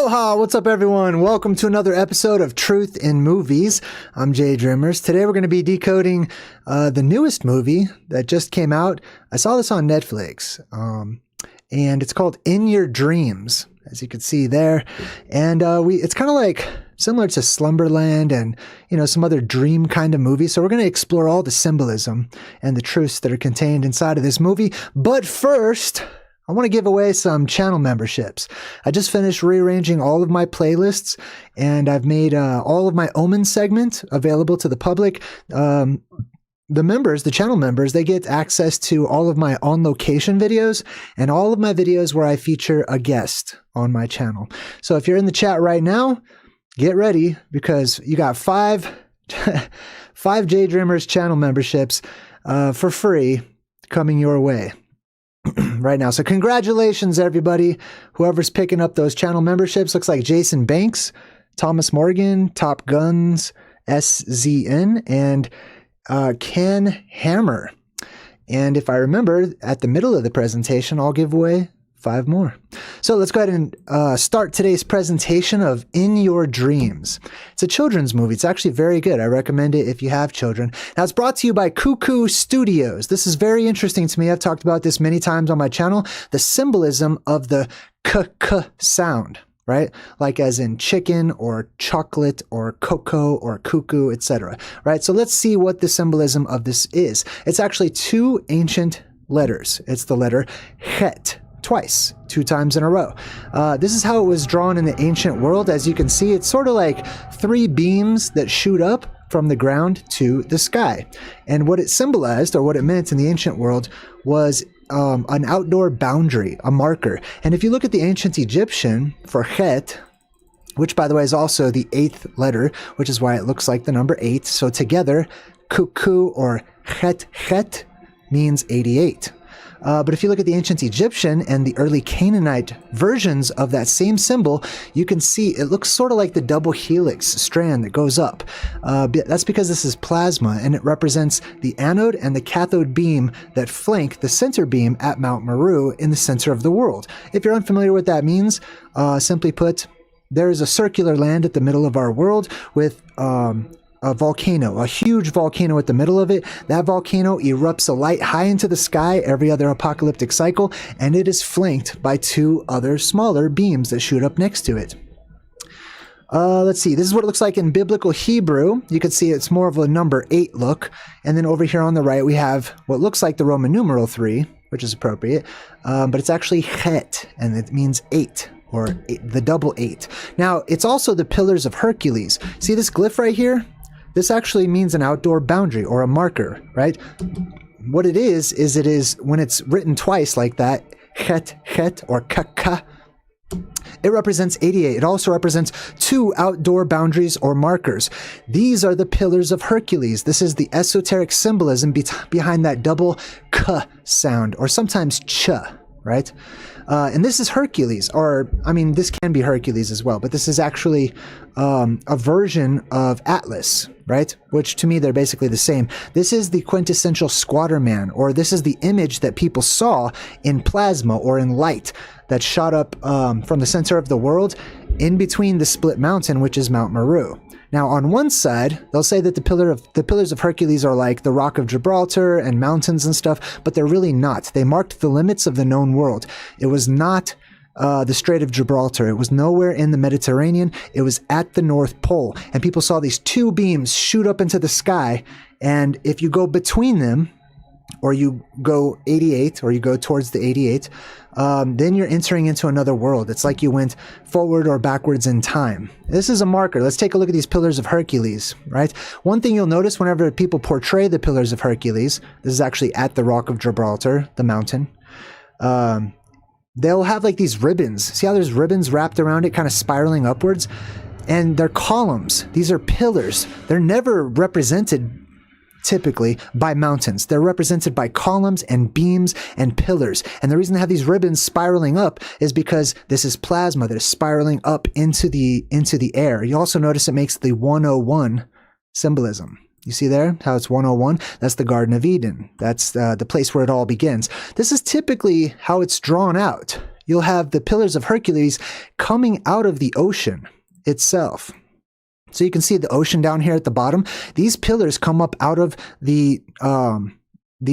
Aloha! What's up, everyone? Welcome to another episode of Truth in Movies. I'm JayDreamerZ. Today we're going to be decoding the newest movie that just came out. I saw this on Netflix, and it's called In Your Dreams, as you can see there. And it's kind of like similar to Slumberland and, you know, some other dream kind of movie. So we're going to explore all the symbolism and the truths that are contained inside of this movie. But first, I want to give away some channel memberships. I just finished rearranging all of my playlists, and I've made all of my Omen segment available to the public. The members, the channel members, they get access to all of my on-location videos and all of my videos where I feature a guest on my channel. So if you're in the chat right now, get ready, because you got five JayDreamerZ channel memberships for free coming your way right now. So congratulations, everybody. Whoever's picking up those channel memberships. Looks like Jason Banks, Thomas Morgan, Top Guns, SZN, and Ken Hammer. And if I remember, at the middle of the presentation, I'll give away 5 more. So let's go ahead and start today's presentation of In Your Dreams. It's a children's movie. It's actually very good. I recommend it if you have children. Now, it's brought to you by Cuckoo Studios. This is very interesting to me. I've talked about this many times on my channel. The symbolism of the k sound, right? Like as in chicken or chocolate or cocoa or cuckoo, etc. Right? So let's see what the symbolism of this is. It's actually 2 ancient letters. It's the letter het. Twice, 2 times in a row. This is how it was drawn in the ancient world. As you can see, it's sort of like 3 beams that shoot up from the ground to the sky. And what it symbolized, or what it meant in the ancient world, was an outdoor boundary, a marker. And if you look at the ancient Egyptian for het, which by the way is also the 8th letter, which is why it looks like the number 8. So together, cuckoo or het means 88. But if you look at the ancient Egyptian and the early Canaanite versions of that same symbol, you can see it looks sort of like the double helix strand that goes up. That's because this is plasma, and it represents the anode and the cathode beam that flank the center beam at Mount Meru in the center of the world. If you're unfamiliar with what that means, simply put, there is a circular land at the middle of our world with a volcano, a huge volcano at the middle of it. That volcano erupts a light high into the sky every other apocalyptic cycle, and it is flanked by 2 other smaller beams that shoot up next to it. Let's see, this is what it looks like in biblical Hebrew. You can see it's more of a number 8 look. And then over here on the right, we have what looks like the Roman numeral 3, which is appropriate, but it's actually het, and it means 8. Or the double 8. Now, it's also the Pillars of Hercules. See this glyph right here? This actually means an outdoor boundary or a marker, right? What it is it is when it's written twice like that, het or kaka, it represents 88. It also represents 2 outdoor boundaries or markers. These are the Pillars of Hercules. This is the esoteric symbolism behind that double k sound, or sometimes ch, right? And this is Hercules, or, I mean, this can be Hercules as well, but this is actually a version of Atlas, right? Which, to me, they're basically the same. This is the quintessential squatter man, or this is the image that people saw in plasma or in light that shot up from the center of the world in between the split mountain, which is Mount Meru. Now, on one side, they'll say that the Pillars of Hercules are like the Rock of Gibraltar and mountains and stuff, but they're really not. They marked the limits of the known world. It was not the Strait of Gibraltar. It was nowhere in the Mediterranean. It was at the North Pole. And people saw these 2 beams shoot up into the sky, and if you go between them, or you go 88, or you go towards the 88, then you're entering into another world. It's like you went forward or backwards in time. This is a marker. Let's take a look at these Pillars of Hercules, right? One thing you'll notice whenever people portray the Pillars of Hercules, this is actually at the Rock of Gibraltar, the mountain, they'll have like these ribbons. See how there's ribbons wrapped around it, kind of spiraling upwards? And they're columns. These are pillars. They're never represented typically by mountains. They're represented by columns and beams and pillars. And the reason they have these ribbons spiraling up is because this is plasma that is spiraling up into the air. You also notice it makes the 101 symbolism. You see there how it's 101? That's the Garden of Eden. That's the place where it all begins. This is typically how it's drawn out you'll have the pillars of Hercules coming out of the ocean itself. So you can see the ocean down here at the bottom. These pillars come up out of the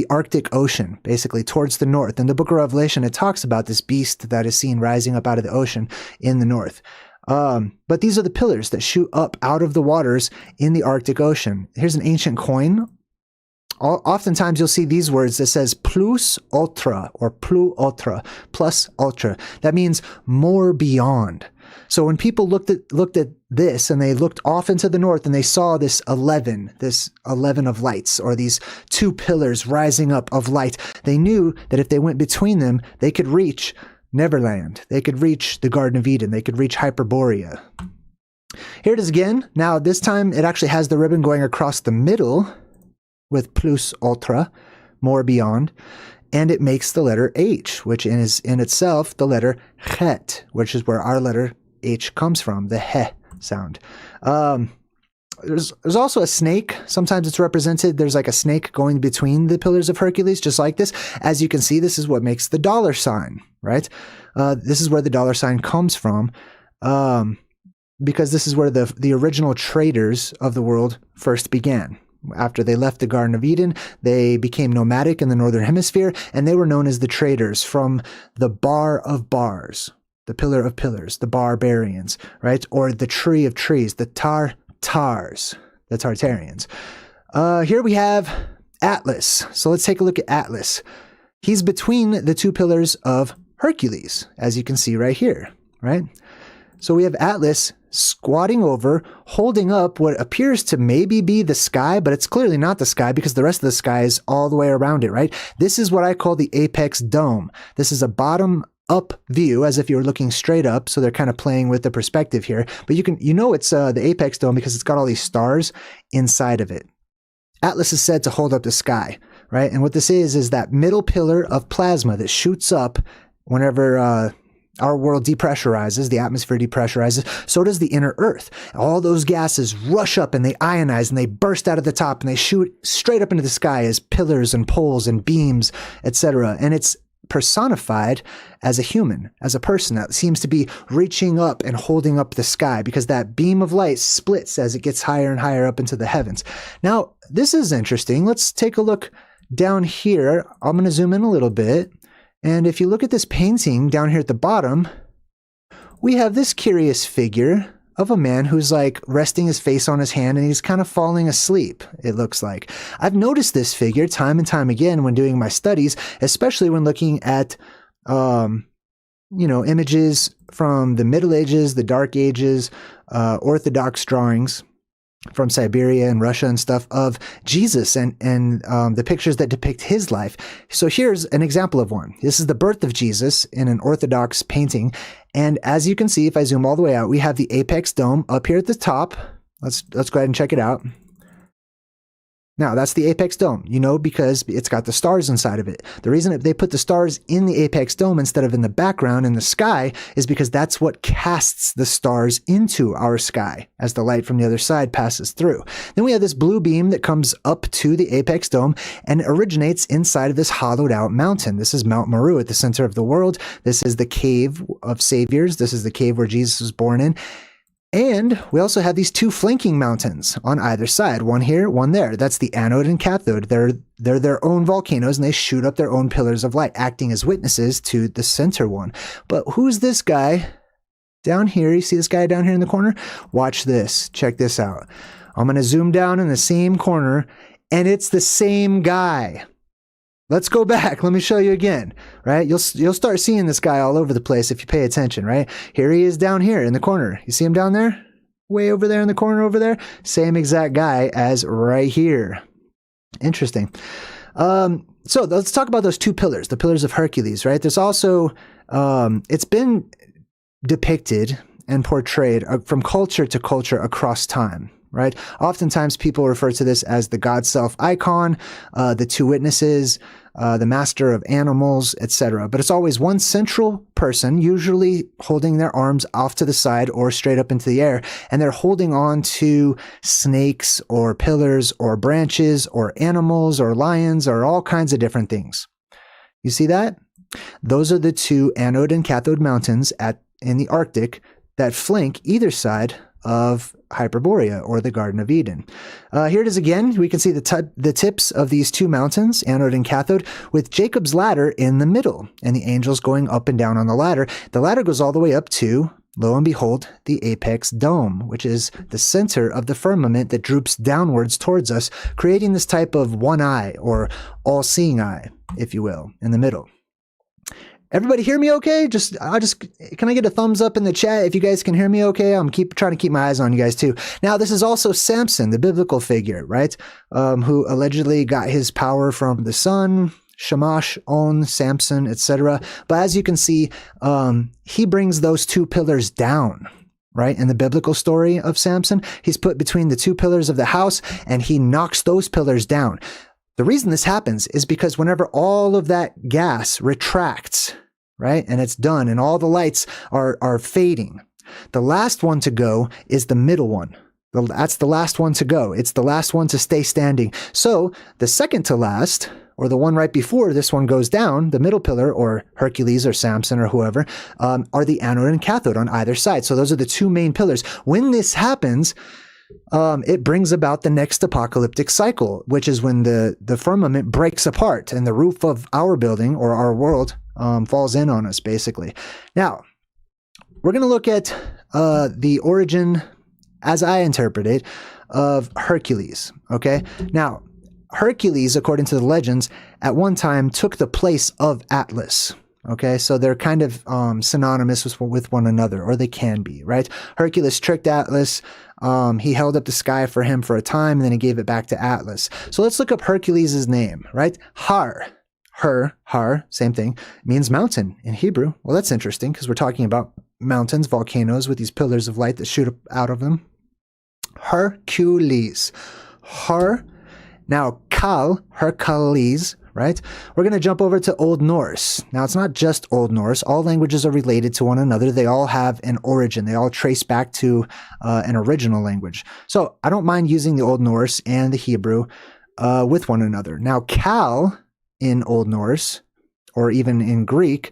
Arctic Ocean, basically towards the north. In the book of Revelation, it talks about this beast that is seen rising up out of the ocean in the north. But these are the pillars that shoot up out of the waters in the Arctic Ocean. Here's an ancient coin. Oftentimes you'll see these words that says plus ultra or plus ultra, plus ultra. That means more beyond. So when people looked at this and they looked off into the north and they saw this 11 of lights, or these two pillars rising up of light, they knew that if they went between them, they could reach Neverland. They could reach the Garden of Eden. They could reach Hyperborea. Here it is again. Now this time it actually has the ribbon going across the middle with plus ultra, more beyond, and it makes the letter H, which is in itself the letter het, which is where our letter H comes from, the he sound. There's also a snake. Sometimes it's represented, there's like a snake going between the pillars of Hercules, just like this. As you can see, this is what makes the dollar sign, right? This is where the dollar sign comes from, because this is where the original traders of the world first began. After they left the Garden of Eden, they became nomadic in the Northern Hemisphere, and they were known as the traders, from the bar of bars, the pillar of pillars, the barbarians, right? Or the tree of trees, the Tartars, the Tartarians. Here we have Atlas. So let's take a look at Atlas. He's between the two pillars of Hercules, as you can see right here, right? So we have Atlas squatting over, holding up what appears to maybe be the sky, but it's clearly not the sky because the rest of the sky is all the way around it, right? This is what I call the apex dome. This is a bottom-up view, as if you were looking straight up, so they're kind of playing with the perspective here. But you know it's the apex dome because it's got all these stars inside of it. Atlas is said to hold up the sky, right? And what this is that middle pillar of plasma that shoots up whenever our world depressurizes, the atmosphere depressurizes, so does the inner Earth. All those gases rush up and they ionize and they burst out of the top and they shoot straight up into the sky as pillars and poles and beams, etc. And it's personified as a human, as a person that seems to be reaching up and holding up the sky, because that beam of light splits as it gets higher and higher up into the heavens. Now, this is interesting. Let's take a look down here. I'm going to zoom in a little bit. And if you look at this painting down here at the bottom, we have this curious figure of a man who's like resting his face on his hand and he's kind of falling asleep, it looks like. I've noticed this figure time and time again when doing my studies, especially when looking at, images from the Middle Ages, the Dark Ages, Orthodox drawings from Siberia and Russia and stuff of Jesus and the pictures that depict his life. So here's an example of one. This is the birth of Jesus in an Orthodox painting. And as you can see, if I zoom all the way out, we have the apex dome up here at the top. Let's go ahead and check it out. Now, that's the apex dome, because it's got the stars inside of it. The reason that they put the stars in the apex dome instead of in the background in the sky is because that's what casts the stars into our sky as the light from the other side passes through. Then we have this blue beam that comes up to the apex dome and originates inside of this hollowed out mountain. This is Mount Meru at the center of the world. This is the cave of saviors. This is the cave where Jesus was born in. And we also have these two flanking mountains on either side, one here, one there. That's the anode and cathode. They're their own volcanoes and they shoot up their own pillars of light, acting as witnesses to the center one. But who's this guy down here? You see this guy down here in the corner? Watch this. Check this out. I'm going to zoom down in the same corner and it's the same guy. Let's go back. Let me show you again, right? You'll start seeing this guy all over the place if you pay attention, right? Here he is down here in the corner. You see him down there? Way over there in the corner over there? Same exact guy as right here. Interesting. So let's talk about those two pillars, the pillars of Hercules, right? There's also, it's been depicted and portrayed from culture to culture across time. Right? Oftentimes people refer to this as the God self icon, the two witnesses, the master of animals, etc. But it's always one central person, usually holding their arms off to the side or straight up into the air, and they're holding on to snakes or pillars or branches or animals or lions or all kinds of different things. You see that? Those are the two anode and cathode mountains in the Arctic that flank either side of Hyperborea, or the Garden of Eden. Here it is again. We can see the tips of these two mountains, anode and cathode, with Jacob's ladder in the middle, and the angels going up and down on the ladder. The ladder goes all the way up to, lo and behold, the apex dome, which is the center of the firmament that droops downwards towards us, creating this type of one eye, or all-seeing eye, if you will, in the middle. Everybody hear me okay? Can I get a thumbs up in the chat if you guys can hear me okay? I'm trying to keep my eyes on you guys too. Now, this is also Samson, the biblical figure, right? Who allegedly got his power from the sun, Shamash, On, Samson, etc. But as you can see, he brings those two pillars down, right? In the biblical story of Samson, he's put between the two pillars of the house and he knocks those pillars down. The reason this happens is because whenever all of that gas retracts, right, and it's done and all the lights are fading, the last one to go is the middle one. That's the last one to go. It's the last one to stay standing. So the second to last, or the one right before this one goes down, the middle pillar, or Hercules or Samson or whoever, are the anode and cathode on either side. So those are the two main pillars. When this happens, it brings about the next apocalyptic cycle, which is when the firmament breaks apart and the roof of our building or our world falls in on us, basically. Now, we're going to look at the origin, as I interpret it, of Hercules. Okay? Now, Hercules, according to the legends, at one time took the place of Atlas. Okay, so they're kind of synonymous with one another, or they can be, right? Hercules tricked Atlas. He held up the sky for him for a time, and then he gave it back to Atlas. So let's look up Hercules' name, right? Har, same thing, means mountain in Hebrew. Well, that's interesting because we're talking about mountains, volcanoes with these pillars of light that shoot out of them. Hercules. Now, Hercules, right? We're going to jump over to Old Norse. Now, it's not just Old Norse. All languages are related to one another. They all have an origin. They all trace back to an original language. So I don't mind using the Old Norse and the Hebrew with one another. Now, Kal in Old Norse, or even in Greek,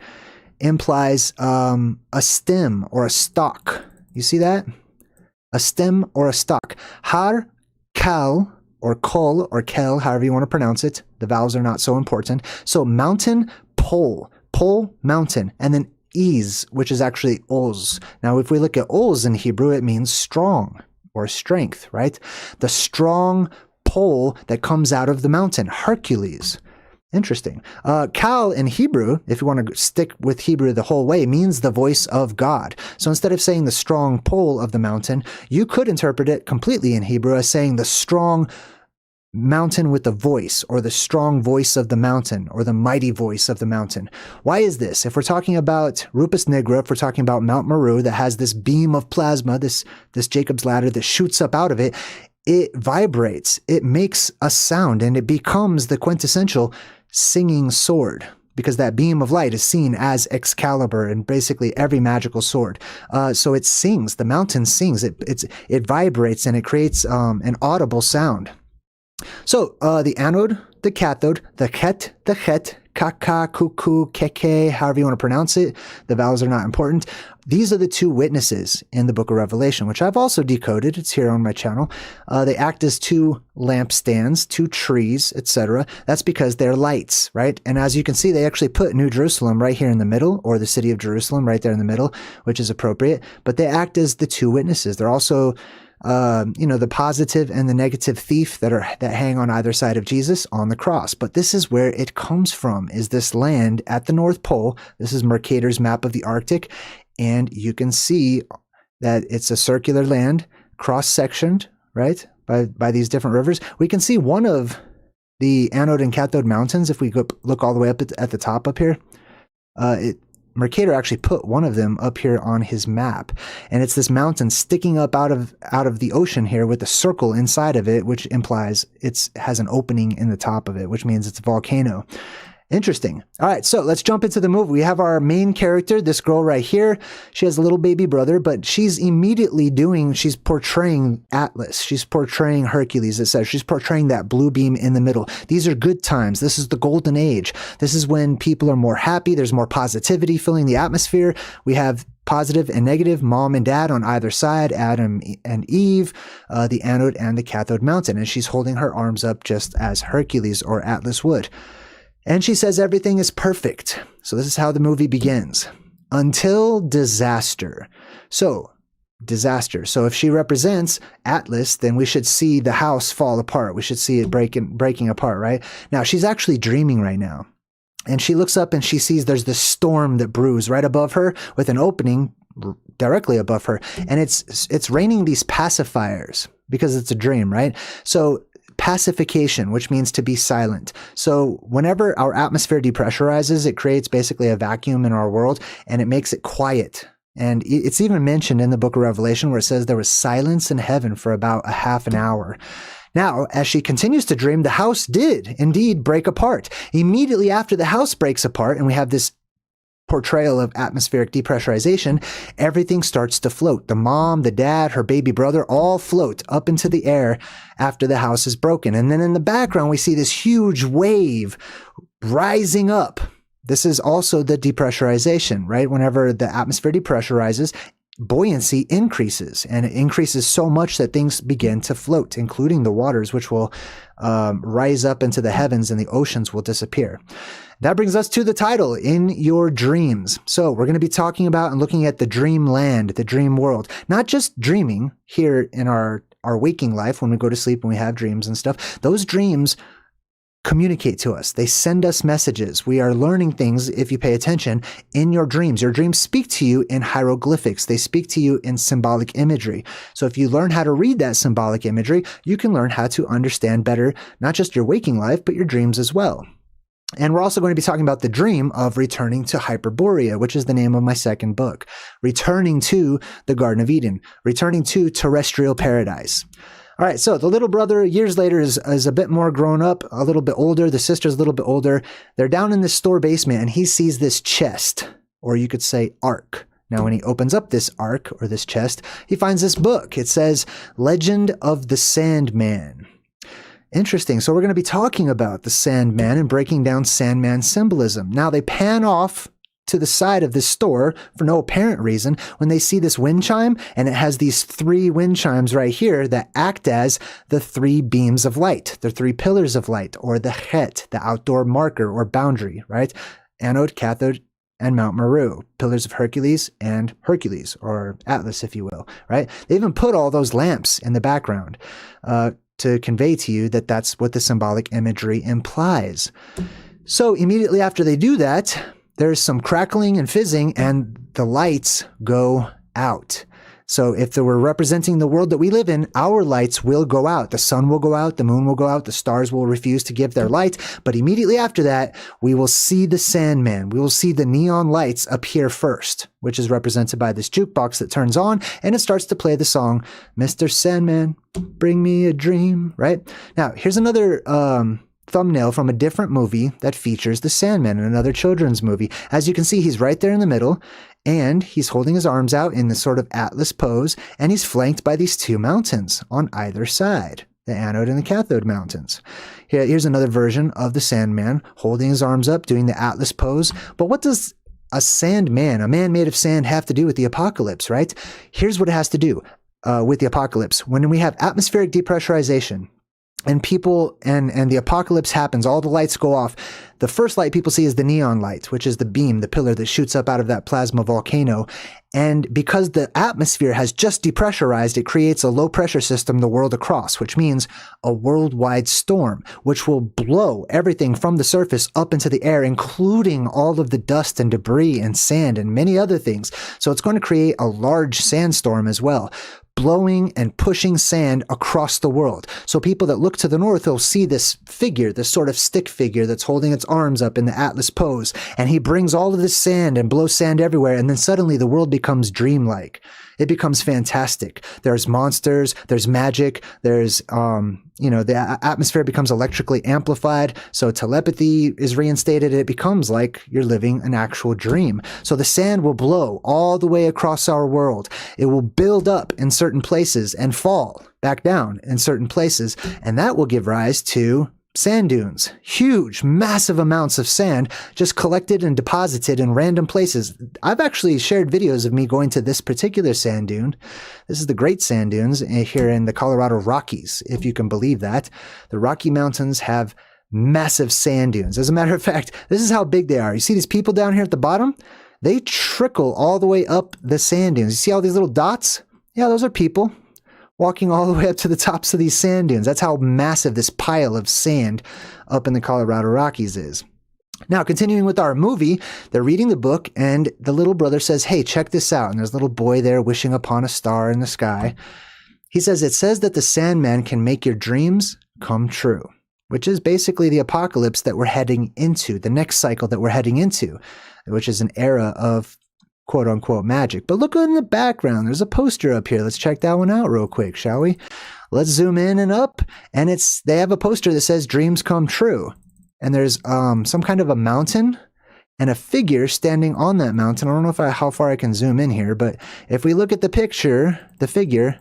implies a stem or a stalk. You see that? A stem or a stalk. Har, Kal, or kol, or kel, however you want to pronounce it. The vowels are not so important. So mountain, pole, mountain, and then is, which is actually oz. Now, if we look at oz in Hebrew, it means strong or strength, right? The strong pole that comes out of the mountain, Hercules. Interesting. Kal in Hebrew, if you want to stick with Hebrew the whole way, means the voice of God. So instead of saying the strong pole of the mountain, you could interpret it completely in Hebrew as saying the strong mountain with the voice, or the strong voice of the mountain, or the mighty voice of the mountain. Why is this? If we're talking about Rupus Nigra, if we're talking about Mount Meru that has this beam of plasma, this Jacob's ladder that shoots up out of it, it vibrates, it makes a sound, and it becomes the quintessential singing sword, because that beam of light is seen as Excalibur and basically every magical sword. So it sings, the mountain sings, it vibrates, and it creates an audible sound. So the anode, the cathode, the chet, kaka, kuku, keke, however you want to pronounce it, the vowels are not important. These are the two witnesses in the book of Revelation, which I've also decoded. It's here on my channel. They act as two lampstands, two trees, etc. That's because they're lights, right? And as you can see, they actually put New Jerusalem right here in the middle, or the city of Jerusalem right there in the middle, which is appropriate. But they act as the two witnesses. They're also the positive and the negative thief that hang on either side of Jesus on the cross. But this is where it comes from, is this land at the North Pole. This is Mercator's map of the Arctic. And you can see that it's a circular land, cross-sectioned, right, by these different rivers. We can see one of the anode and cathode mountains if we look all the way up at the top up here. Mercator actually put one of them up here on his map, and it's this mountain sticking up out of the ocean here with a circle inside of it, which implies it has an opening in the top of it, which means it's a volcano. Interesting. All right, so let's jump into the movie. We have our main character, this girl right here. She has a little baby brother, but she's portraying Atlas. She's portraying Hercules, it says. She's portraying that blue beam in the middle. These are good times. This is the golden age. This is when people are more happy. There's more positivity filling the atmosphere. We have positive and negative, mom and dad on either side, Adam and Eve, the anode and the cathode mountain. And she's holding her arms up just as Hercules or Atlas would. And she says everything is perfect. So this is how the movie begins. Until disaster. So, disaster. So if she represents Atlas, then we should see the house fall apart. We should see it breaking apart, right? Now, she's actually dreaming right now. And she looks up and she sees there's this storm that brews right above her with an opening directly above her. And it's raining these pacifiers because it's a dream, right? So pacification, which means to be silent. So whenever our atmosphere depressurizes, it creates basically a vacuum in our world and it makes it quiet. And it's even mentioned in the book of Revelation where it says there was silence in heaven for about a half an hour. Now, as she continues to dream, the house did indeed break apart. Immediately after the house breaks apart and we have this portrayal of atmospheric depressurization, everything starts to float. The mom, the dad, her baby brother all float up into the air after the house is broken. And then in the background, we see this huge wave rising up. This is also the depressurization, right? Whenever the atmosphere depressurizes, buoyancy increases, and it increases so much that things begin to float, including the waters, which will rise up into the heavens and the oceans will disappear. That brings us to the title, In Your Dreams. So we're going to be talking about and looking at the dreamland, the dream world, not just dreaming here in our waking life when we go to sleep and we have dreams and stuff. Those dreams communicate to us. They send us messages. We are learning things, if you pay attention, in your dreams. Your dreams speak to you in hieroglyphics. They speak to you in symbolic imagery. So if you learn how to read that symbolic imagery, you can learn how to understand better, not just your waking life, but your dreams as well. And we're also going to be talking about the dream of returning to Hyperborea, which is the name of my second book. Returning to the Garden of Eden. Returning to terrestrial paradise. All right, so the little brother, years later, is a bit more grown up, a little bit older. The sister's a little bit older. They're down in this store basement, and he sees this chest, or you could say ark. Now, when he opens up this ark, or this chest, he finds this book. It says, Legend of the Sandman. Interesting. So we're going to be talking about the Sandman and breaking down Sandman symbolism. Now, they pan off to the side of this store for no apparent reason when they see this wind chime, and it has these 3 wind chimes right here that act as the 3 beams of light, the 3 pillars of light, or the het, the outdoor marker or boundary, right? Anode, cathode, and Mount Meru, pillars of Hercules and Hercules, or Atlas, if you will, right? They even put all those lamps in the background to convey to you that that's what the symbolic imagery implies. So immediately after they do that, there's some crackling and fizzing, and the lights go out. So if they were representing the world that we live in, our lights will go out. The sun will go out, the moon will go out, the stars will refuse to give their light. But immediately after that, we will see the Sandman. We will see the neon lights appear first, which is represented by this jukebox that turns on, and it starts to play the song, Mr. Sandman, bring me a dream, right? Now, here's another thumbnail from a different movie that features the Sandman in another children's movie. As you can see, he's right there in the middle, and he's holding his arms out in this sort of Atlas pose, and he's flanked by these 2 mountains on either side, the anode and the cathode mountains. Here's another version of the Sandman holding his arms up, doing the Atlas pose. But what does a Sandman, a man made of sand, have to do with the apocalypse, right? Here's what it has to do with the apocalypse. When we have atmospheric depressurization, and people and the apocalypse happens, all the lights go off. The first light people see is the neon light, which is the beam, the pillar that shoots up out of that plasma volcano. And because the atmosphere has just depressurized, it creates a low pressure system the world across, which means a worldwide storm, which will blow everything from the surface up into the air, including all of the dust and debris and sand and many other things. So it's going to create a large sandstorm as well, blowing and pushing sand across the world. So people that look to the north will see this figure, this sort of stick figure that's holding its arms up in the Atlas pose, and he brings all of this sand and blows sand everywhere, and then suddenly the world becomes dreamlike. It becomes fantastic. There's monsters, there's magic, there's, the atmosphere becomes electrically amplified, so telepathy is reinstated. It becomes like you're living an actual dream. So the sand will blow all the way across our world. It will build up in certain places and fall back down in certain places, and that will give rise to sand dunes. Huge, massive amounts of sand just collected and deposited in random places. I've actually shared videos of me going to this particular sand dune. This is the Great Sand Dunes here in the Colorado Rockies, if you can believe that. The Rocky Mountains have massive sand dunes. As a matter of fact, this is how big they are. You see these people down here at the bottom? They trickle all the way up the sand dunes. You see all these little dots? Yeah, those are people walking all the way up to the tops of these sand dunes. That's how massive this pile of sand up in the Colorado Rockies is. Now, continuing with our movie, they're reading the book, and the little brother says, hey, check this out. And there's a little boy there wishing upon a star in the sky. He says, it says that the Sandman can make your dreams come true, which is basically the apocalypse that we're heading into, the next cycle that we're heading into, which is an era of quote-unquote magic. But look in the background. There's a poster up here. Let's check that one out real quick, shall we? Let's zoom in and up, and they have a poster that says dreams come true. And there's some kind of a mountain and a figure standing on that mountain. I don't know how far I can zoom in here, but if we look at the picture, the figure,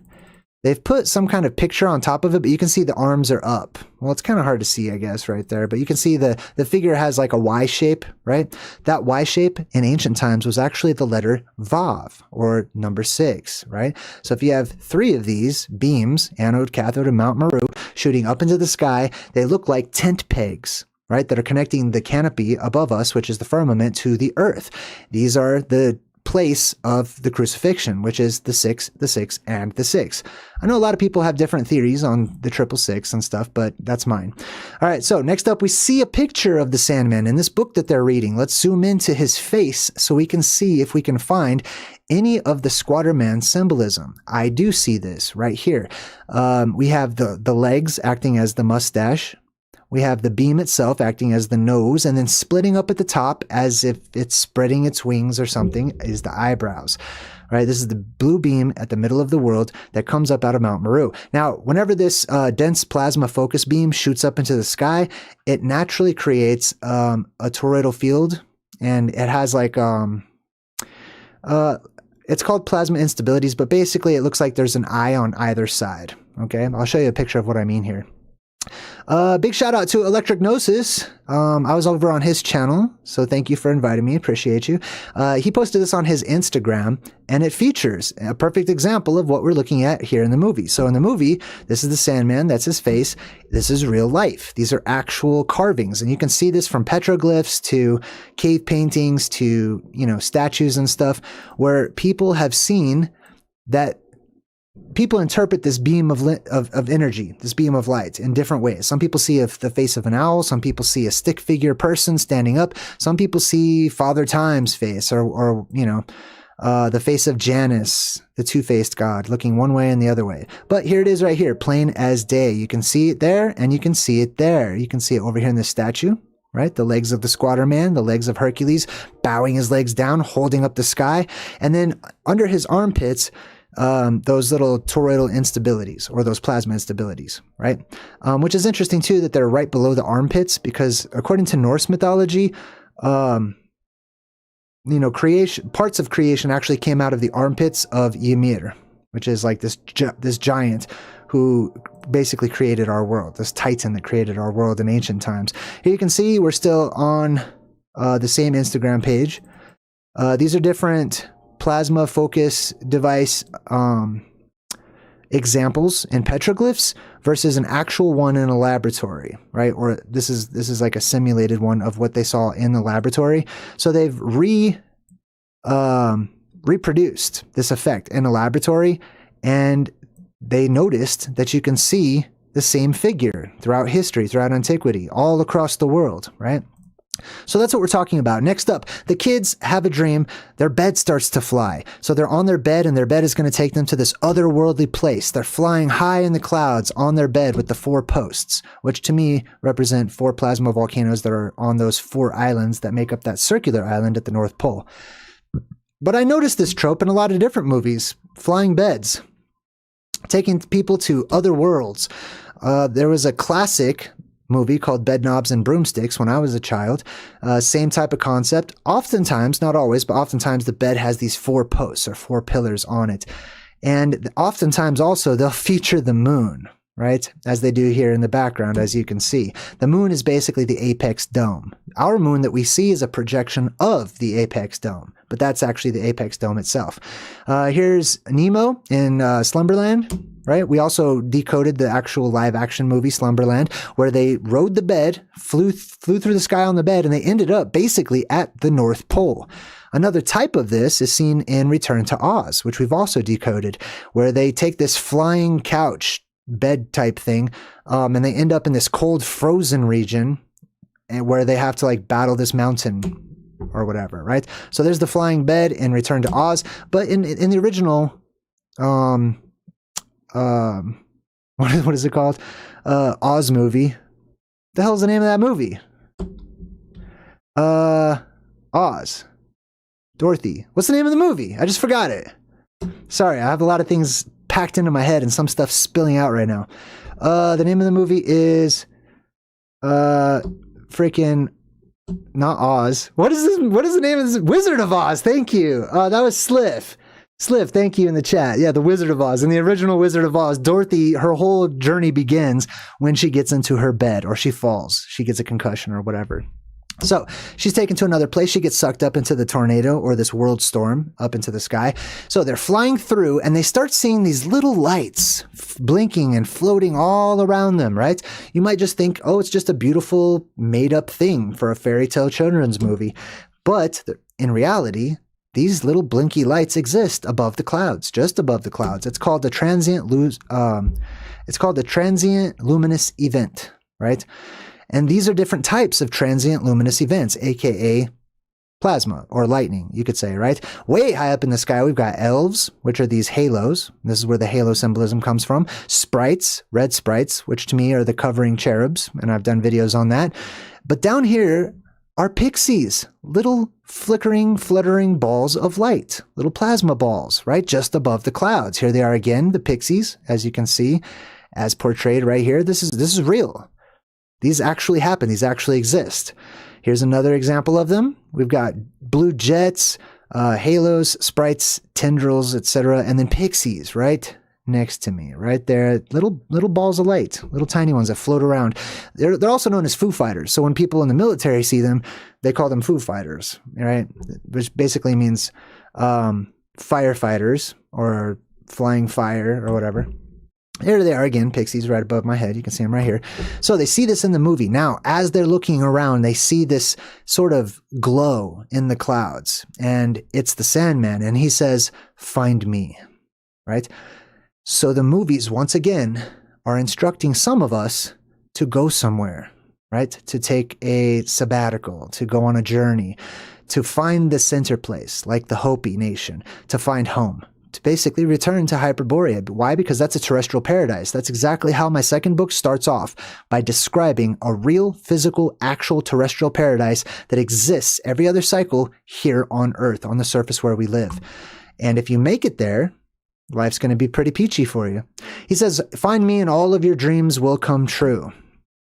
they've put some kind of picture on top of it, but you can see the arms are up. Well, it's kind of hard to see, I guess, right there, but you can see the figure has like a Y shape, right? That Y shape in ancient times was actually the letter Vav, or number 6, right? So if you have 3 of these beams, anode, cathode, and Mount Meru, shooting up into the sky, they look like tent pegs, right, that are connecting the canopy above us, which is the firmament, to the earth. These are the place of the crucifixion, which is the 6, the 6, and the 6. I know a lot of people have different theories on the 666 and stuff, but that's mine. All right, so next up, we see a picture of the Sandman in this book that they're reading. Let's zoom into his face so we can see if we can find any of the Squatter Man symbolism. I do see this right here. We have the legs acting as the mustache. We have the beam itself acting as the nose, and then splitting up at the top as if it's spreading its wings or something is the eyebrows. All right, this is the blue beam at the middle of the world that comes up out of Mount Meru. Now, whenever this dense plasma focus beam shoots up into the sky, it naturally creates a toroidal field, and it has like it's called plasma instabilities, but basically it looks like there's an eye on either side. Okay, I'll show you a picture of what I mean here. Big shout out to Electric Gnosis. I was over on his channel, so thank you for inviting me. Appreciate you. He posted this on his Instagram, and it features a perfect example of what we're looking at here in the movie. So in the movie, this is the Sandman. That's his face. This is real life. These are actual carvings, and you can see this from petroglyphs to cave paintings to, statues and stuff, where people have seen that. People interpret this beam of energy, this beam of light, in different ways. Some people see the face of an owl. Some people see a stick figure person standing up. Some people see Father Time's face, or the face of Janus, the two-faced god, looking one way and the other way. But here it is right here, plain as day. You can see it there, and you can see it there. You can see it over here in this statue, right? The legs of the Squatter Man, the legs of Hercules, bowing his legs down, holding up the sky. And then under his armpits, those little toroidal instabilities, or those plasma instabilities, right? Which is interesting too, that they're right below the armpits, because according to Norse mythology, creation, parts of creation actually came out of the armpits of Ymir, which is like this giant who basically created our world, this titan that created our world in ancient times. Here you can see we're still on the same Instagram page. These are different plasma focus device examples in petroglyphs versus an actual one in a laboratory, right? Or this is like a simulated one of what they saw in the laboratory. So they've reproduced this effect in a laboratory, and they noticed that you can see the same figure throughout history, throughout antiquity, all across the world, right? So that's what we're talking about. Next up, the kids have a dream. Their bed starts to fly. So they're on their bed, and their bed is going to take them to this otherworldly place. They're flying high in the clouds on their bed with the 4 posts, which to me represent 4 plasma volcanoes that are on those 4 islands that make up that circular island at the North Pole. But I noticed this trope in a lot of different movies. Flying beds. Taking people to other worlds. There was a classic movie called Bed Knobs and Broomsticks when I was a child. Same type of concept. Oftentimes, not always, but oftentimes the bed has these 4 posts or 4 pillars on it. And oftentimes also they'll feature the moon, right? As they do here in the background, as you can see. The moon is basically the apex dome. Our moon that we see is a projection of the apex dome, but that's actually the apex dome itself. Here's Nemo in Slumberland. Right? We also decoded the actual live action movie Slumberland, where they rode the bed, flew through the sky on the bed, and they ended up basically at the North Pole. Another type of this is seen in Return to Oz, which we've also decoded, where they take this flying couch bed type thing, and they end up in this cold frozen region and where they have to like battle this mountain or whatever, right? So there's the flying bed in Return to Oz, but in the original what is it called? Oz movie. The hell's the name of that movie? Oz. Dorothy. What's the name of the movie? I just forgot it. Sorry, I have a lot of things packed into my head and some stuff spilling out right now. The name of the movie is freaking not Oz. What is this? What is the name of this? Wizard of Oz. Thank you. That was Sliff. Sliff, thank you in the chat. Yeah, the Wizard of Oz. In the original Wizard of Oz, Dorothy, her whole journey begins when she gets into her bed or she falls. She gets a concussion or whatever. So she's taken to another place. She gets sucked up into the tornado or this world storm up into the sky. So they're flying through and they start seeing these little lights blinking and floating all around them, right? You might just think, oh, it's just a beautiful made up thing for a fairy tale children's movie. But in reality, these little blinky lights exist above the clouds, just above the clouds. It's called the transient luminous event, right? And these are different types of transient luminous events, aka plasma or lightning, you could say, right? Way high up in the sky, we've got elves, which are these halos. This is where the halo symbolism comes from. Sprites, red sprites, which to me are the covering cherubs, and I've done videos on that. But down here are pixies, little flickering, fluttering balls of light, little plasma balls, right? Just above the clouds. Here they are again, the pixies, as you can see, as portrayed right here. This is real. These actually happen. These actually exist. Here's another example of them. We've got blue jets, halos, sprites, tendrils, etc., and then pixies right next to me, right there. Little balls of light, little tiny ones that float around. They're also known as Foo Fighters. So when people in the military see them, they call them Foo Fighters, right? Which basically means firefighters or flying fire or whatever. Here they are again, pixies right above my head. You can see them right here. So they see this in the movie. Now, as they're looking around, they see this sort of glow in the clouds. And it's the Sandman. And he says, "Find me," right? So the movies, once again, are instructing some of us to go somewhere, right? To take a sabbatical, to go on a journey, to find the center place, like the Hopi nation, to find home. To basically return to Hyperborea. Why? Because that's a terrestrial paradise. That's exactly how my second book starts off, by describing a real, physical, actual terrestrial paradise that exists every other cycle here on Earth, on the surface where we live. And if you make it there, life's going to be pretty peachy for you. He says, "Find me and all of your dreams will come true."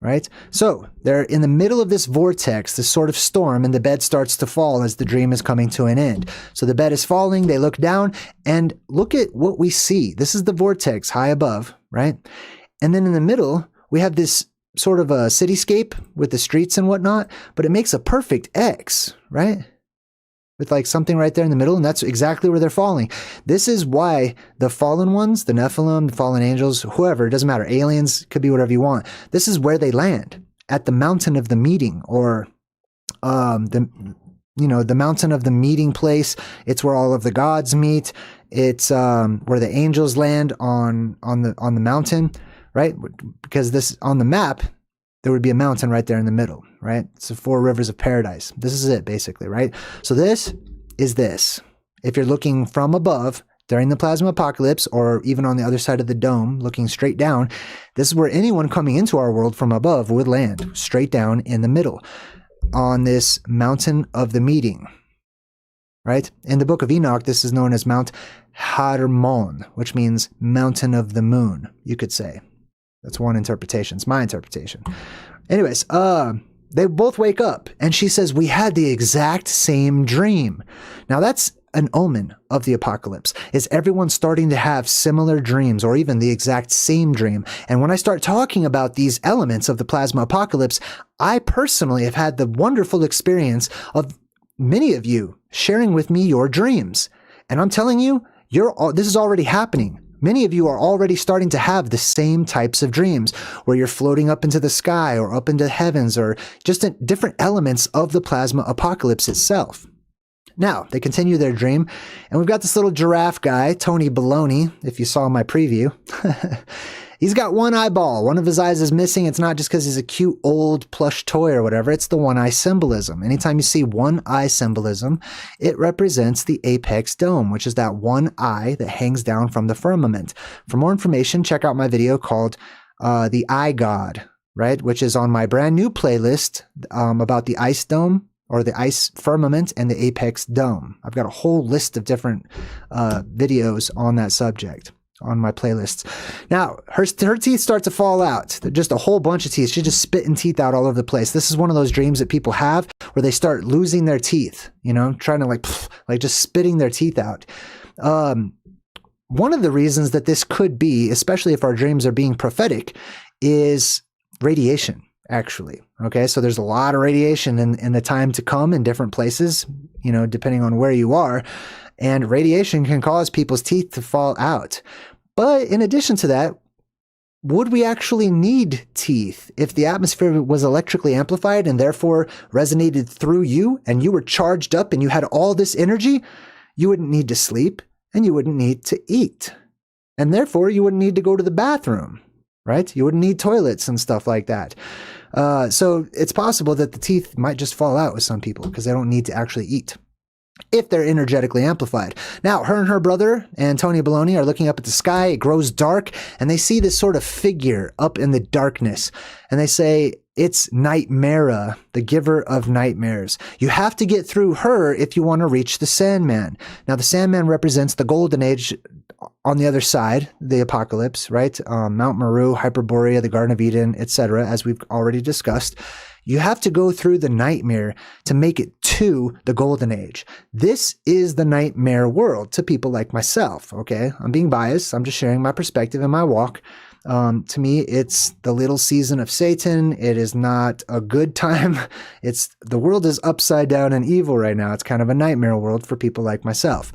Right? So they're in the middle of this vortex, this sort of storm, and the bed starts to fall as the dream is coming to an end. So the bed is falling, they look down, and look at what we see. This is the vortex high above, right? And then in the middle, we have this sort of a cityscape with the streets and whatnot, but it makes a perfect X, right? With like something right there in the middle, and that's exactly where they're falling. This is why the fallen ones, the Nephilim, the fallen angels, whoever, it doesn't matter, aliens, could be whatever you want. This is where they land, at the mountain of the meeting, or the mountain of the meeting place. It's where all of the gods meet. It's where the angels land on the mountain, right? Because this on the map, there would be a mountain right there in the middle, right? It's the 4 rivers of paradise. This is it, basically, right? So this is this. If you're looking from above during the plasma apocalypse, or even on the other side of the dome, looking straight down, this is where anyone coming into our world from above would land, straight down in the middle, on this mountain of the meeting, right? In the book of Enoch, this is known as Mount Hermon, which means mountain of the moon, you could say. That's one interpretation. It's my interpretation. Anyways, they both wake up, and she says, we had the exact same dream. Now that's an omen of the apocalypse. Is everyone starting to have similar dreams, or even the exact same dream? And when I start talking about these elements of the plasma apocalypse, I personally have had the wonderful experience of many of you sharing with me your dreams. And I'm telling you, this is already happening. Many of you are already starting to have the same types of dreams, where you're floating up into the sky or up into heavens, or just different elements of the plasma apocalypse itself. Now, they continue their dream, and we've got this little giraffe guy, Tony Baloney, if you saw my preview. He's got one eyeball. One of his eyes is missing. It's not just because he's a cute old plush toy or whatever. It's the one eye symbolism. Anytime you see one eye symbolism, it represents the apex dome, which is that one eye that hangs down from the firmament. For more information, check out my video called The Eye God, right? Which is on my brand new playlist about the ice dome, or the ice firmament, and the apex dome. I've got a whole list of different videos on that subject on my playlists. Now, her teeth start to fall out. They're just a whole bunch of teeth. She's just spitting teeth out all over the place. This is one of those dreams that people have where they start losing their teeth, you know, trying to like just spitting their teeth out. One of the reasons that this could be, especially if our dreams are being prophetic, is radiation. Actually. Okay. So there's a lot of radiation in the time to come in different places, you know, depending on where you are. And radiation can cause people's teeth to fall out. But in addition to that, would we actually need teeth if the atmosphere was electrically amplified and therefore resonated through you, and you were charged up and you had all this energy? You wouldn't need to sleep, and you wouldn't need to eat. And therefore, you wouldn't need to go to the bathroom, right? You wouldn't need toilets and stuff like that. So it's possible that the teeth might just fall out with some people because they don't need to actually eat if they're energetically amplified. Now, her and her brother and Tony Baloney are looking up at the sky. It grows dark, and they see this sort of figure up in the darkness. And they say, it's Nightmare, the giver of nightmares. You have to get through her if you want to reach the Sandman. Now, the Sandman represents the golden age on the other side, the apocalypse, right? Mount Meru, Hyperborea, the Garden of Eden, etc., as we've already discussed. You have to go through the nightmare to make it to the golden age. This is the nightmare world to people like myself, okay? I'm being biased. I'm just sharing my perspective and my walk. To me, it's the little season of Satan. It is not a good time. The world is upside down and evil right now. It's kind of a nightmare world for people like myself.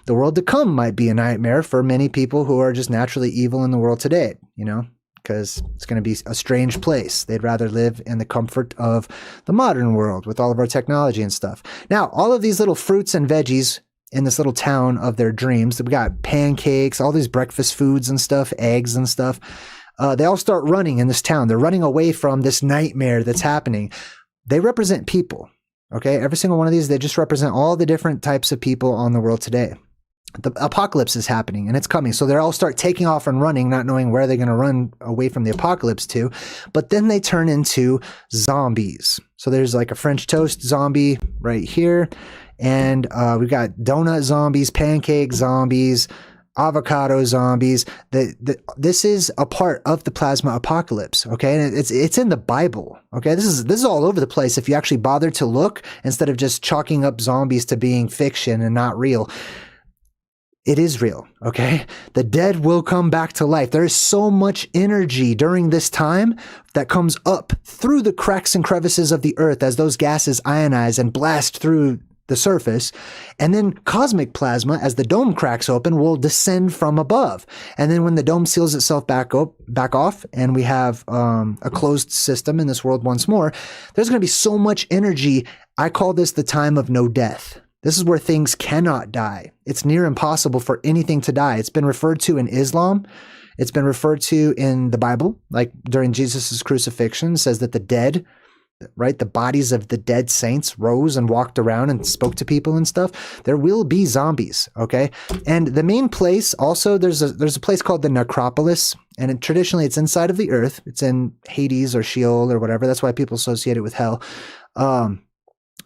The world to come might be a nightmare for many people who are just naturally evil in the world today, you know, because it's going to be a strange place. They'd rather live in the comfort of the modern world with all of our technology and stuff. Now, all of these little fruits and veggies in this little town of their dreams, we got pancakes, all these breakfast foods and stuff, eggs and stuff. They all start running in this town. They're running away from this nightmare that's happening. They represent people, okay? Every single one of these, they just represent all the different types of people on the world today. The apocalypse is happening, and it's coming. So they all start taking off and running, not knowing where they're going to run away from the apocalypse to. But then they turn into zombies. So there's like a French toast zombie right here. And we've got donut zombies, pancake zombies, avocado zombies. This is a part of the plasma apocalypse, okay? And it's in the Bible, okay? This is all over the place if you actually bother to look instead of just chalking up zombies to being fiction and not real. It is real, okay? The dead will come back to life. There is so much energy during this time that comes up through the cracks and crevices of the earth as those gases ionize and blast through the surface. And then cosmic plasma, as the dome cracks open, will descend from above. And then when the dome seals itself back off, and we have a closed system in this world once more, there's going to be so much energy. I call this the time of no death. This is where things cannot die. It's near impossible for anything to die. It's been referred to in Islam It's been referred to in the Bible, like during Jesus' crucifixion, says that the dead, right, the bodies of the dead saints rose and walked around and spoke to people and stuff. There will be zombies, okay? And the main place, also, there's a place called the necropolis, and traditionally it's inside of the earth. It's in Hades or Sheol or whatever. That's why people associate it with hell.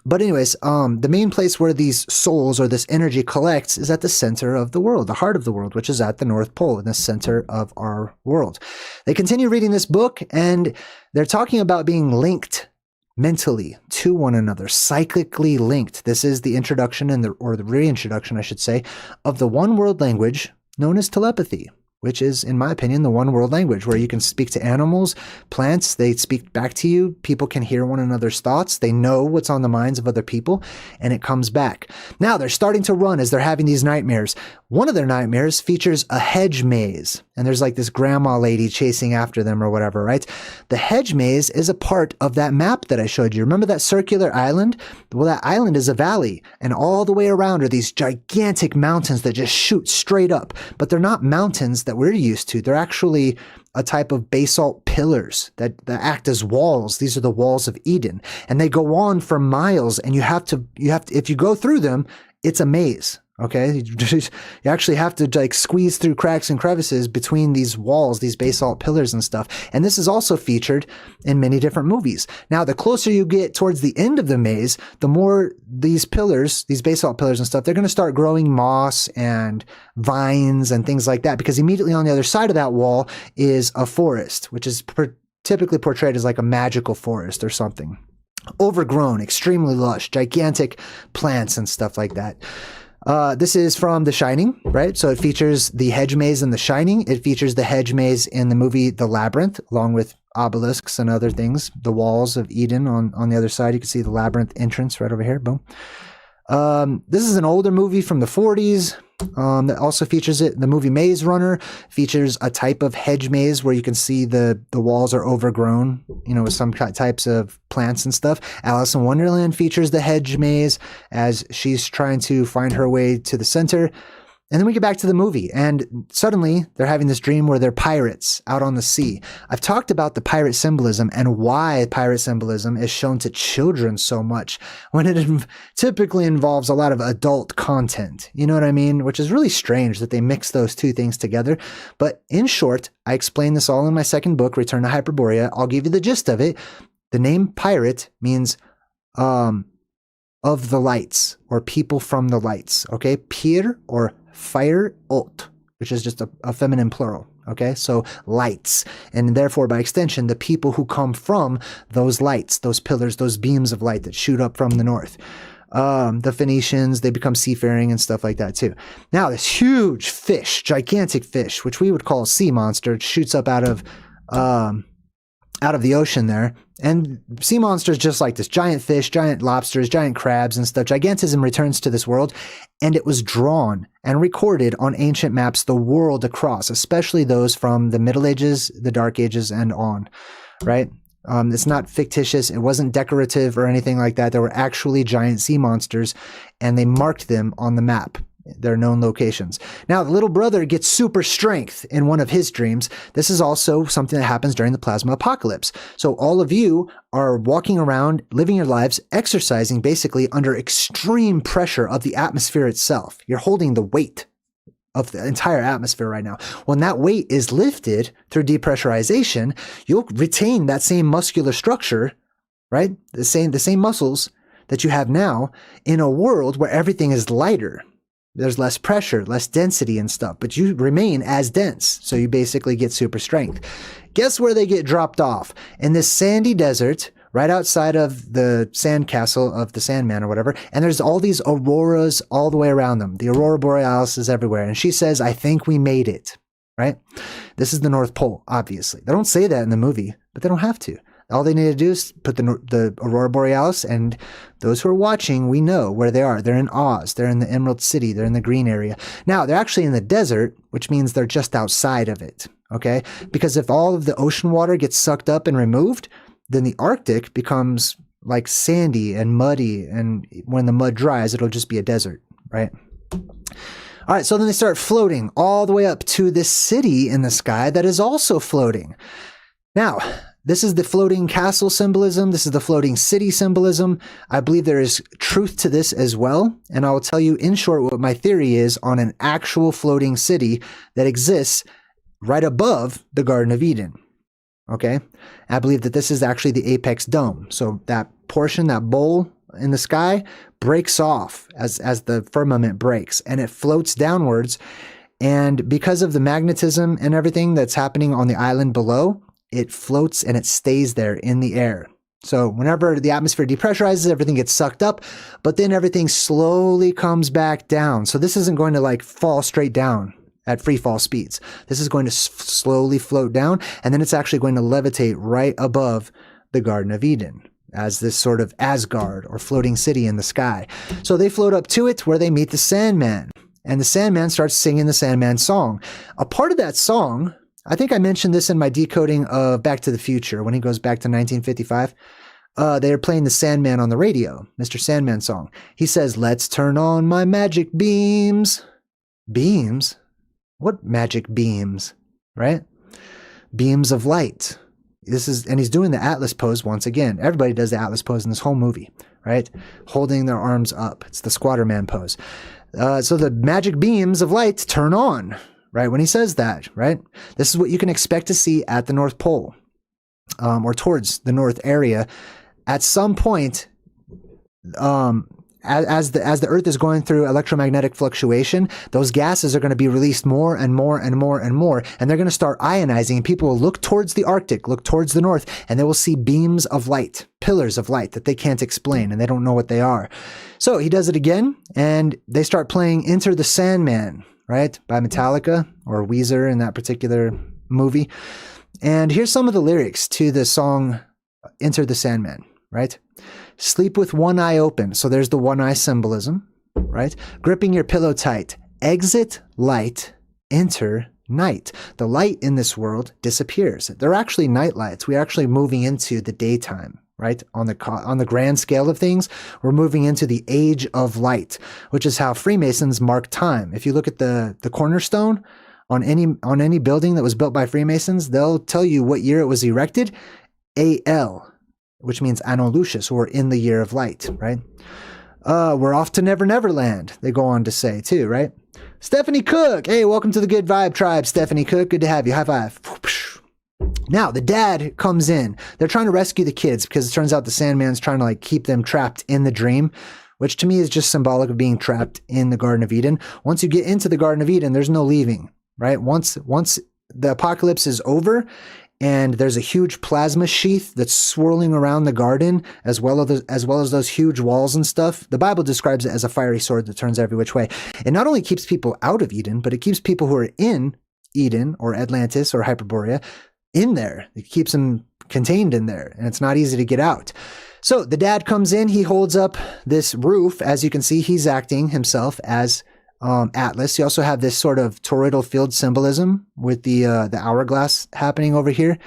But anyways, the main place where these souls or this energy collects is at the center of the world, the heart of the world, which is at the North Pole, in the center of our world. They continue reading this book, and they're talking about being linked mentally to one another, cyclically linked. This is the introduction or the reintroduction, I should say, of the one world language known as telepathy, which is, in my opinion, the one world language where you can speak to animals, plants, they speak back to you, people can hear one another's thoughts, they know what's on the minds of other people, and it comes back. Now, they're starting to run as they're having these nightmares. One of their nightmares features a hedge maze, and there's like this grandma lady chasing after them or whatever, right? The hedge maze is a part of that map that I showed you. Remember that circular island? Well, that island is a valley, and all the way around are these gigantic mountains that just shoot straight up, but they're not mountains that we're used to. They're actually a type of basalt pillars that act as walls. These are the walls of Eden, and they go on for miles, and you have to, if you go through them, it's a maze. Okay, you actually have to like squeeze through cracks and crevices between these walls, these basalt pillars and stuff. And this is also featured in many different movies. Now, the closer you get towards the end of the maze, the more these pillars, these basalt pillars and stuff, they're going to start growing moss and vines and things like that, because immediately on the other side of that wall is a forest, which is typically portrayed as like a magical forest or something. Overgrown, extremely lush, gigantic plants and stuff like that. This is from The Shining, right? So it features the hedge maze in The Shining. It features the hedge maze in the movie The Labyrinth, along with obelisks and other things. The walls of Eden on the other side. You can see the labyrinth entrance right over here. Boom. This is an older movie from the 40s that also features it. The movie Maze Runner features a type of hedge maze where you can see the walls are overgrown, you know, with some types of plants and stuff. Alice in Wonderland features the hedge maze as she's trying to find her way to the center. And then we get back to the movie, and suddenly they're having this dream where they're pirates out on the sea. I've talked about the pirate symbolism and why pirate symbolism is shown to children so much when it typically involves a lot of adult content. You know what I mean? Which is really strange that they mix those two things together. But in short, I explain this all in my second book, Return to Hyperborea. I'll give you the gist of it. The name pirate means of the lights, or people from the lights. Okay? Pyr, or fire ot, which is just a feminine plural. Okay, so lights, and therefore by extension, the people who come from those lights, those pillars, those beams of light that shoot up from the north. The Phoenicians, they become seafaring and stuff like that too. Now, this huge fish, gigantic fish, which we would call a sea monster, shoots up out of the ocean there. And sea monsters just like this, giant fish, giant lobsters, giant crabs and stuff. Gigantism returns to this world, and it was drawn and recorded on ancient maps the world across, especially those from the Middle Ages, the Dark Ages, and on, right? It's not fictitious. It wasn't decorative or anything like that. There were actually giant sea monsters, and they marked them on the map, their known locations. Now, the little brother gets super strength in one of his dreams. This is also something that happens during the plasma apocalypse. So all of you are walking around, living your lives, exercising basically under extreme pressure of the atmosphere itself. You're holding the weight of the entire atmosphere right now. When that weight is lifted through depressurization, you'll retain that same muscular structure, right? The same muscles that you have now in a world where everything is lighter. There's less pressure, less density and stuff, but you remain as dense. So you basically get super strength. Guess where they get dropped off? In this sandy desert, right outside of the sand castle of the Sandman or whatever. And there's all these auroras all the way around them. The aurora borealis is everywhere. And she says, I think we made it, right? This is the North Pole, obviously. They don't say that in the movie, but they don't have to. All they need to do is put the aurora borealis, and those who are watching, we know where they are. They're in Oz. They're in the Emerald City. They're in the green area. Now, they're actually in the desert, which means they're just outside of it, okay? Because if all of the ocean water gets sucked up and removed, then the Arctic becomes like sandy and muddy, and when the mud dries, it'll just be a desert, right? All right, so then they start floating all the way up to this city in the sky that is also floating. Now, this is the floating castle symbolism. This is the floating city symbolism. I believe there is truth to this as well. And I will tell you in short what my theory is on an actual floating city that exists right above the Garden of Eden. Okay? I believe that this is actually the apex dome. So that portion, that bowl in the sky breaks off as the firmament breaks and it floats downwards. And because of the magnetism and everything that's happening on the island below, it floats and it stays there in the air. So whenever the atmosphere depressurizes, everything gets sucked up, but then everything slowly comes back down. So this isn't going to like fall straight down at free fall speeds. This is going to slowly float down, and then it's actually going to levitate right above the Garden of Eden as this sort of Asgard or floating city in the sky. So they float up to it where they meet the Sandman, and the Sandman starts singing the Sandman song. A part of that song, I think I mentioned this in my decoding of Back to the Future when he goes back to 1955. They're playing the Sandman on the radio, Mr. Sandman song. He says, "Let's turn on my magic beams." Beams? What magic beams? Right? Beams of light. And he's doing the Atlas pose once again. Everybody does the Atlas pose in this whole movie, right? Holding their arms up. It's the Squatter Man pose. So the magic beams of light turn on. Right, when he says that, right? This is what you can expect to see at the North Pole, or towards the North area. At some point, as the Earth is going through electromagnetic fluctuation, those gases are going to be released more and more and more and more, and they're going to start ionizing, and people will look towards the Arctic, look towards the North, and they will see beams of light, pillars of light that they can't explain, and they don't know what they are. So he does it again, and they start playing Enter the Sandman, right, by Metallica or Weezer in that particular movie. And here's some of the lyrics to the song Enter the Sandman, right? Sleep with one eye open. So there's the one eye symbolism, right? Gripping your pillow tight. Exit light, enter night. The light in this world disappears. They're actually night lights. We're actually moving into the daytime. Right? On the grand scale of things, we're moving into the age of light, which is how Freemasons mark time. If you look at the cornerstone on any building that was built by Freemasons, they'll tell you what year it was erected, AL, which means Anno Lucius, or in the year of light, right? We're off to Never Never Land, they go on to say too, right? Stephanie Cook, hey, welcome to the Good Vibe Tribe, Stephanie Cook, good to have you, high five. Now, the dad comes in. They're trying to rescue the kids because it turns out the Sandman's trying to like keep them trapped in the dream, which to me is just symbolic of being trapped in the Garden of Eden. Once you get into the Garden of Eden, there's no leaving, right? Once the apocalypse is over and there's a huge plasma sheath that's swirling around the garden as well as those huge walls and stuff. The Bible describes it as a fiery sword that turns every which way. It not only keeps people out of Eden, but it keeps people who are in Eden or Atlantis or Hyperborea in there. It keeps them contained in there, and it's not easy to get out. So the dad comes in, he holds up this roof. As you can see, he's acting himself as Atlas. You also have this sort of toroidal field symbolism with the hourglass happening over here.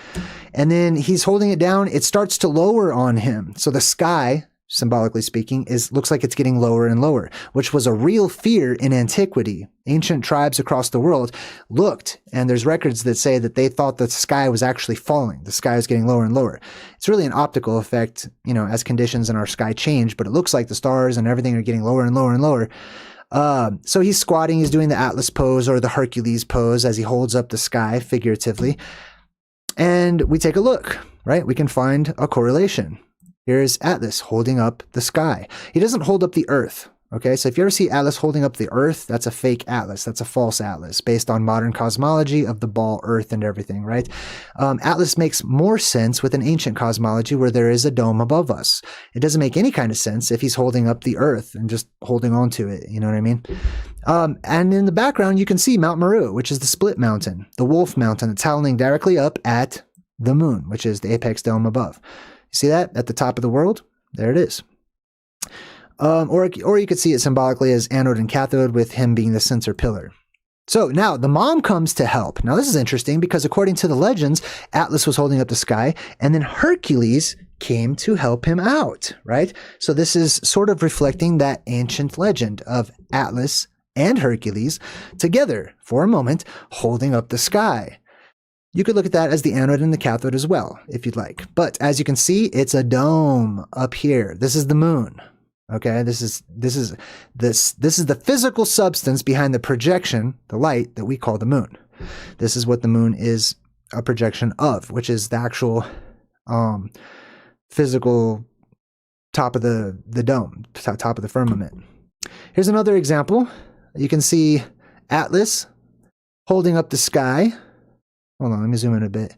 And then he's holding it down. It starts to lower on him. So the sky, symbolically speaking, looks like it's getting lower and lower, which was a real fear in antiquity. Ancient tribes across the world looked, and there's records that say that they thought the sky was actually falling. The sky was getting lower and lower. It's really an optical effect, as conditions in our sky change, but it looks like the stars and everything are getting lower and lower and lower. So he's squatting, he's doing the Atlas pose or the Hercules pose as he holds up the sky figuratively. And we take a look, right? We can find a correlation. Here's Atlas holding up the sky. He doesn't hold up the earth. Okay, so if you ever see Atlas holding up the earth, that's a fake Atlas. That's a false Atlas based on modern cosmology of the ball earth and everything, right? Atlas makes more sense with an ancient cosmology where there is a dome above us. It doesn't make any kind of sense if he's holding up the earth and just holding on to it. You know what I mean? And in the background, you can see Mount Meru, which is the split mountain, the wolf mountain that's howling directly up at the moon, which is the apex dome above. You see that at the top of the world? There it is. Or you could see it symbolically as anode and cathode with him being the center pillar. So now the mom comes to help. Now this is interesting because according to the legends, Atlas was holding up the sky and then Hercules came to help him out, right? So this is sort of reflecting that ancient legend of Atlas and Hercules together for a moment, holding up the sky. You could look at that as the anode and the cathode as well, if you'd like. But as you can see, it's a dome up here. This is the moon. Okay, this is the physical substance behind the projection, the light that we call the moon. This is what the moon is a projection of, which is the actual physical top of the dome, top of the firmament. Here's another example. You can see Atlas holding up the sky. Hold on, let me zoom in a bit.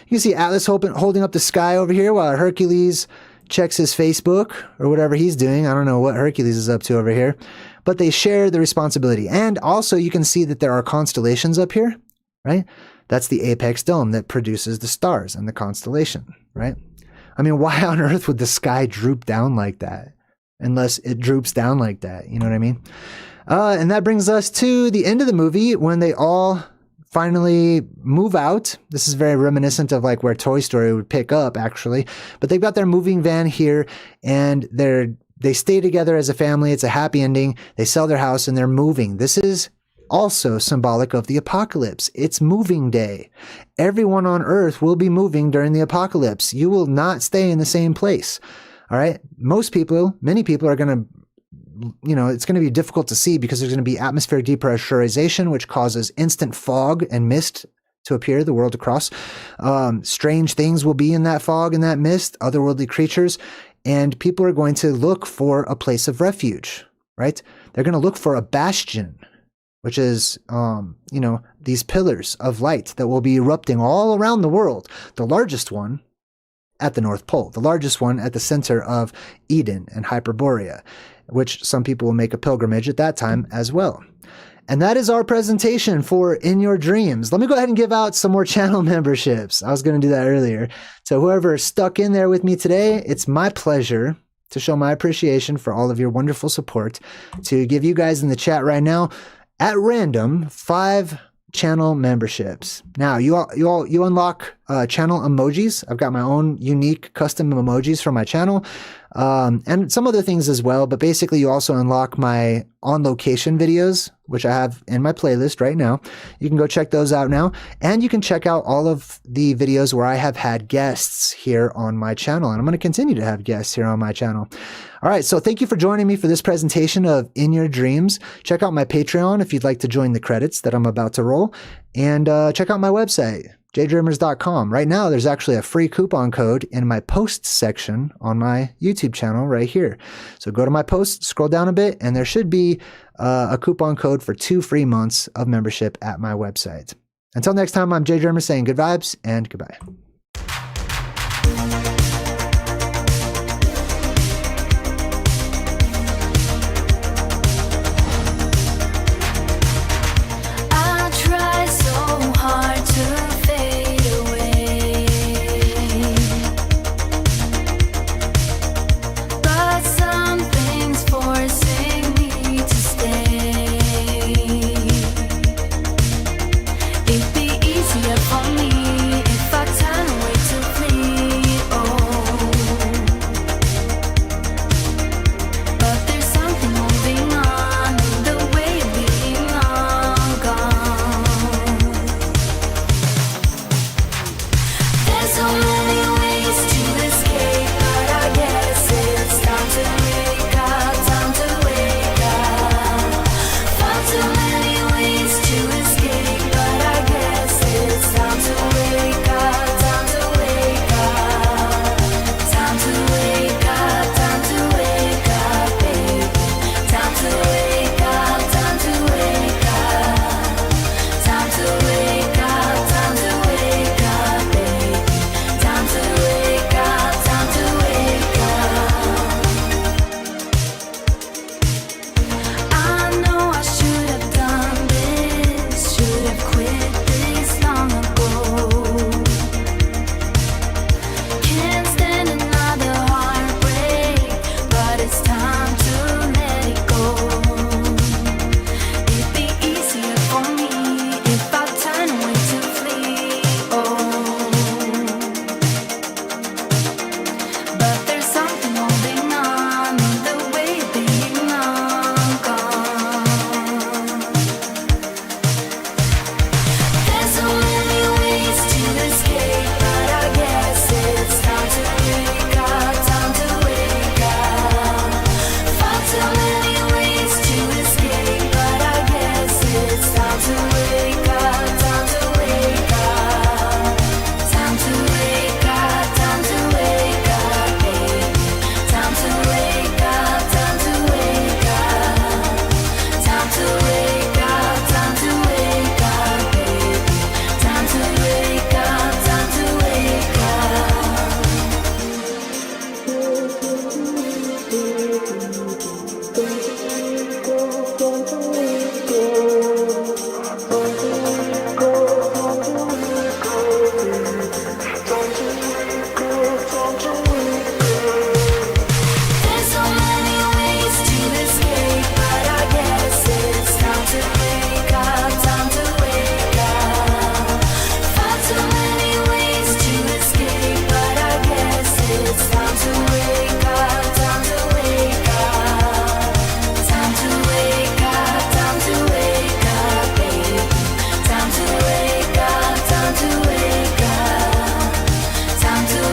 You can see Atlas holding up the sky over here while Hercules checks his Facebook or whatever he's doing. I don't know what Hercules is up to over here, but they share the responsibility. And also you can see that there are constellations up here, right? That's the apex dome that produces the stars and the constellation, right? I mean, why on earth would the sky droop down like that? Unless it droops down like that, you know what I mean? And that brings us to the end of the movie when they all finally move out. This is very reminiscent of like where Toy Story would pick up, actually. But they've got their moving van here, and they stay together as a family. It's a happy ending. They sell their house and they're moving. This is also symbolic of the apocalypse. It's moving day. Everyone on Earth will be moving during the apocalypse. You will not stay in the same place. All right. Many people are going to, it's going to be difficult to see because there's going to be atmospheric depressurization, which causes instant fog and mist to appear the world across. Strange things will be in that fog and that mist, otherworldly creatures, and people are going to look for a place of refuge, right? They're going to look for a bastion, which is, these pillars of light that will be erupting all around the world. The largest one at the North Pole, the largest one at the center of Eden and Hyperborea, which some people will make a pilgrimage at that time as well. And that is our presentation for In Your Dreams. Let me go ahead and give out some more channel memberships. I was going to do that earlier. So whoever stuck in there with me today, it's my pleasure to show my appreciation for all of your wonderful support, to give you guys in the chat right now at random 5 channel memberships. Now you unlock channel emojis. I've got my own unique custom emojis for my channel, and some other things as well. But basically, you also unlock my on location videos, which I have in my playlist right now. You can go check those out now, and you can check out all of the videos where I have had guests here on my channel, and I'm going to continue to have guests here on my channel. All right, so thank you for joining me for this presentation of In Your Dreams. Check out my Patreon if you'd like to join the credits that I'm about to roll, and check out my website, JayDreamerZ.com. Right now, there's actually a free coupon code in my posts section on my YouTube channel right here. So go to my posts, scroll down a bit, and there should be a coupon code for 2 free months of membership at my website. Until next time, I'm JayDreamerZ saying good vibes and goodbye. It'd be easier for me if I